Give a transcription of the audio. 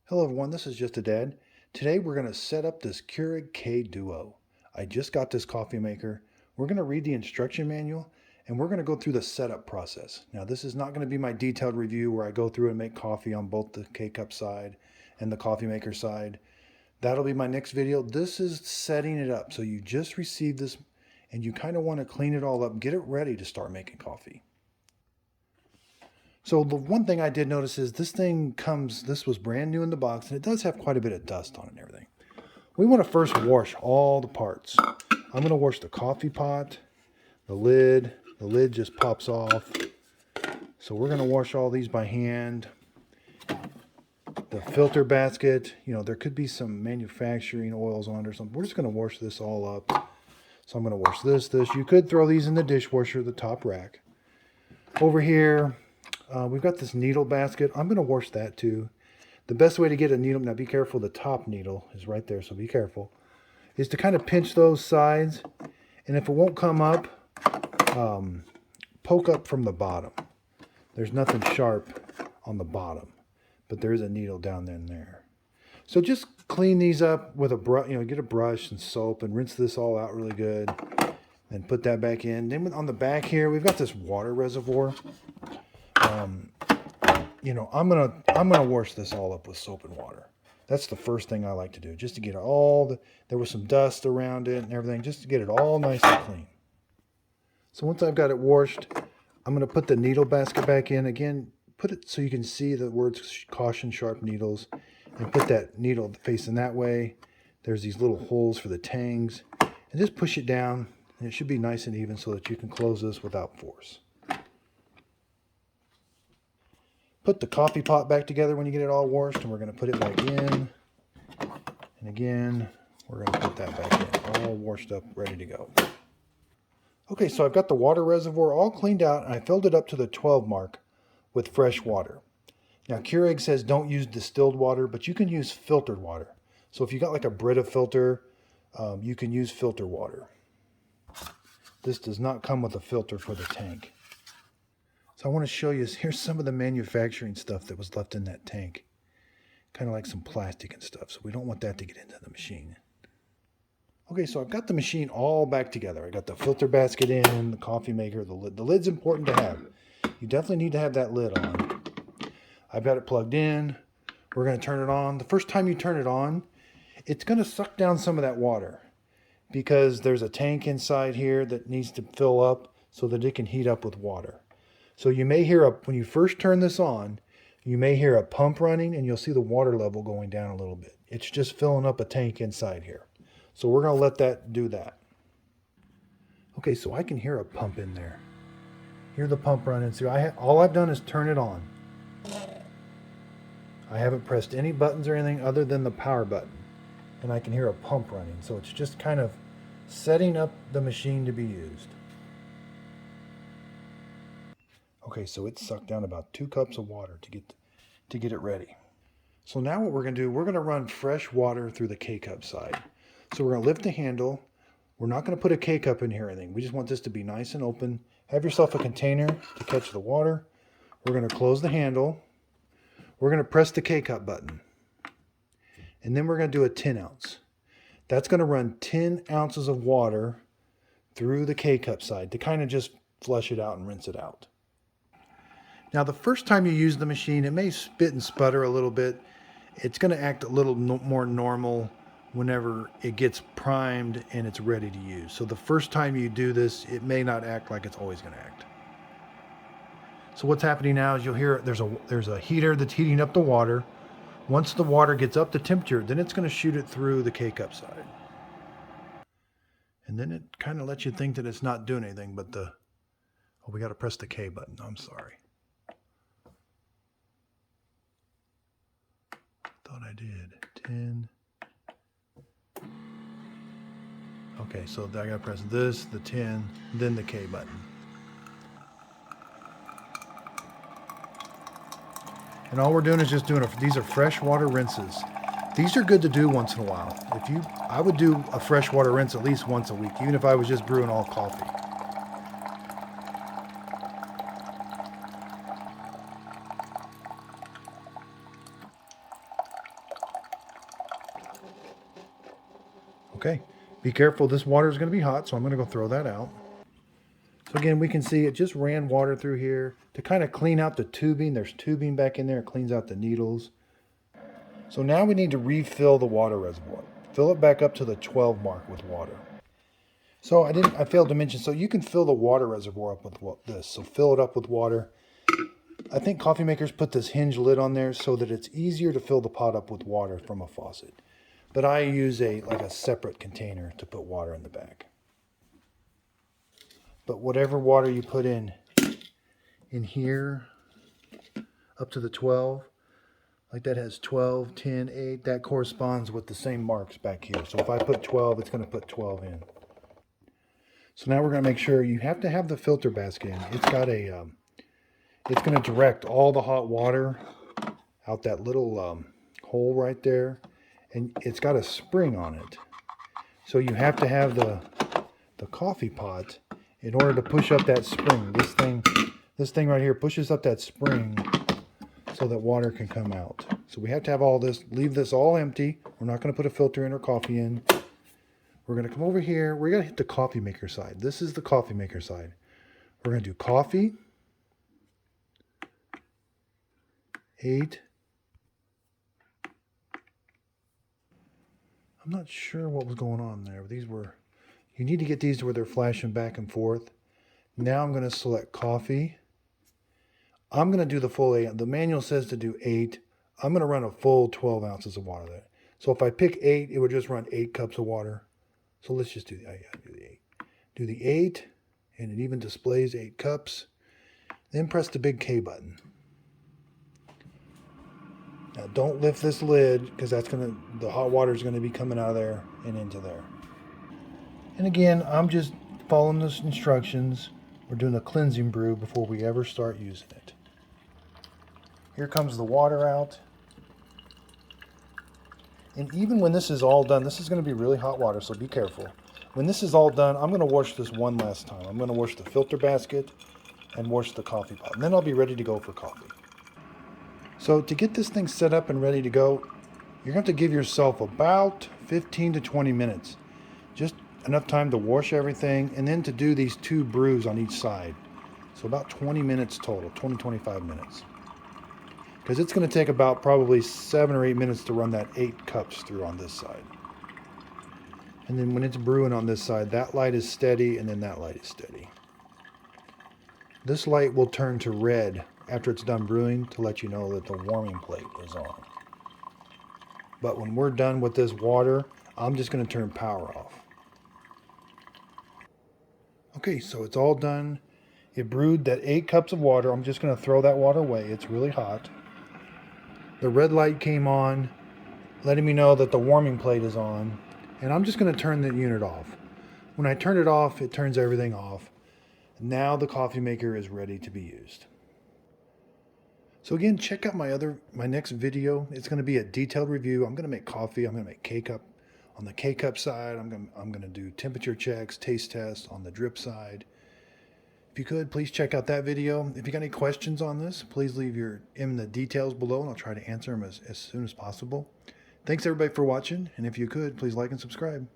Hello everyone, this is Just a Dad. Today we're going to set up this Keurig K Duo. I just got this coffee maker. We're going to read the instruction manual and we're going to go through the setup process. Now this is not going to be my detailed review where I go through and make coffee on both the K-Cup side and the coffee maker side. That'll be my next video. This is setting it up. So you just received this and you kind of want to clean it all up, get it ready to start making coffee. So the one thing I did notice is this was brand new in the box, and it does have quite a bit of dust on it and everything. We want to first wash all the parts. I'm going to wash the coffee pot, the lid. The lid just pops off. So we're going to wash all these by hand. The filter basket, there could be some manufacturing oils on it or something. We're just going to wash this all up. So I'm going to wash this. You could throw these in the dishwasher, the top rack. Over here, we've got this needle basket. I'm going to wash that too. The best way to get a needle, now be careful, the top needle is right there, so be careful, is to kind of pinch those sides. And if it won't come up, poke up from the bottom. There's nothing sharp on the bottom, but there is a needle down in there. So just clean these up with a brush, get a brush and soap and rinse this all out really good. And put that back in. Then on the back here, we've got this water reservoir. I'm gonna wash this all up with soap and water. That's the first thing I like to do, just to get there was some dust around it and everything, just to get it all nice and clean. So once I've got it washed, I'm gonna put the needle basket back in. Again, put it so you can see the words caution sharp needles, and put that needle facing that way. There's these little holes for the tangs, and just push it down, and it should be nice and even so that you can close this without force. Put the coffee pot back together when you get it all washed, and we're going to put it back in. And again, we're going to put that back in, all washed up, ready to go. Okay, so I've got the water reservoir all cleaned out, and I filled it up to the 12 mark with fresh water. Now, Keurig says don't use distilled water, but you can use filtered water. So if you got like a Brita filter, you can use filter water. This does not come with a filter for the tank. So I want to show you, here's some of the manufacturing stuff that was left in that tank. Kind of like some plastic and stuff, so we don't want that to get into the machine. Okay, so I've got the machine all back together. I got the filter basket in, the coffee maker, the lid. The lid's important to have. You definitely need to have that lid on. I've got it plugged in. We're going to turn it on. The first time you turn it on, it's going to suck down some of that water because there's a tank inside here that needs to fill up so that it can heat up with water. So you may hear when you first turn this on, you may hear a pump running and you'll see the water level going down a little bit. It's just filling up a tank inside here. So we're going to let that do that. Okay, so I can hear a pump in there. Hear the pump running. See, all I've done is turn it on. I haven't pressed any buttons or anything other than the power button. And I can hear a pump running. So it's just kind of setting up the machine to be used. Okay, so it sucked down about 2 cups of water to get it ready. So now what we're going to do, we're going to run fresh water through the K-Cup side. So we're going to lift the handle. We're not going to put a K-Cup in here or anything. We just want this to be nice and open. Have yourself a container to catch the water. We're going to close the handle. We're going to press the K-Cup button. And then we're going to do a 10 ounce. That's going to run 10 ounces of water through the K-Cup side to kind of just flush it out and rinse it out. Now, the first time you use the machine, it may spit and sputter a little bit. It's going to act a little more normal whenever it gets primed and it's ready to use. So the first time you do this, it may not act like it's always going to act. So what's happening now is you'll hear there's a heater that's heating up the water. Once the water gets up to temperature, then it's going to shoot it through the K-Cup side. And then it kind of lets you think that it's not doing anything, but we got to press the K button. I'm sorry. Thought I did. 10. Okay, so I gotta press this, the 10, then the K button. And all we're doing is just these are freshwater rinses. These are good to do once in a while. I would do a freshwater rinse at least once a week, even if I was just brewing all coffee. Okay, be careful, this water is going to be hot, so I'm going to go throw that out. So again, we can see it just ran water through here to kind of clean out the tubing. There's tubing back in there, it cleans out the needles. So now we need to refill the water reservoir. Fill it back up to the 12 mark with water. So I failed to mention, so you can fill the water reservoir up with this. So fill it up with water. I think coffee makers put this hinge lid on there so that it's easier to fill the pot up with water from a faucet. But I use like a separate container to put water in the back. But whatever water you put in here up to the 12, like that has 12, 10, 8, that corresponds with the same marks back here. So if I put 12, it's going to put 12 in. So now we're going to make sure you have to have the filter basket in. It's got a, it's going to direct all the hot water out that little hole right there. And it's got a spring on it. So you have to have the coffee pot in order to push up that spring. This thing right here pushes up that spring so that water can come out. So we have to have all this, leave this all empty. We're not going to put a filter in or coffee in. We're going to come over here. We're going to hit the coffee maker side. This is the coffee maker side. We're going to do coffee. 8. I'm not sure what was going on there. These were, you need to get these to where they're flashing back and forth. Now I'm going to select coffee. I'm going to do the full 8. The manual says to do 8. I'm going to run a full 12 ounces of water there. So if I pick 8, it would just run 8 cups of water. So let's just do the 8. Do the 8, and it even displays 8 cups. Then press the big K button. Now don't lift this lid because the hot water is going to be coming out of there and into there. And again, I'm just following the instructions. We're doing a cleansing brew before we ever start using it. Here comes the water out. And even when this is all done, this is going to be really hot water, so be careful. When this is all done, I'm going to wash this one last time. I'm going to wash the filter basket and wash the coffee pot. And then I'll be ready to go for coffee. So to get this thing set up and ready to go, you're going to have to give yourself about 15 to 20 minutes. Just enough time to wash everything and then to do these 2 brews on each side. So about 20 minutes total, 20-25 minutes. Because it's going to take about probably 7 or 8 minutes to run that 8 cups through on this side. And then when it's brewing on this side, that light is steady and then that light is steady. This light will turn to red after it's done brewing to let you know that the warming plate is on. But when we're done with this water, I'm just going to turn power off. Okay, so it's all done. It brewed that 8 cups of water. I'm just going to throw that water away. It's really hot. The red light came on, letting me know that the warming plate is on. And I'm just going to turn the unit off. When I turn it off, it turns everything off. Now the coffee maker is ready to be used. So again, check out my next video. It's going to be a detailed review. I'm going to make coffee. I'm going to make K-Cup. On the K-Cup side, I'm going to do temperature checks, taste tests on the drip side. If you could, please check out that video. If you got any questions on this, please leave in the details below, and I'll try to answer them as soon as possible. Thanks everybody for watching, and if you could, please like and subscribe.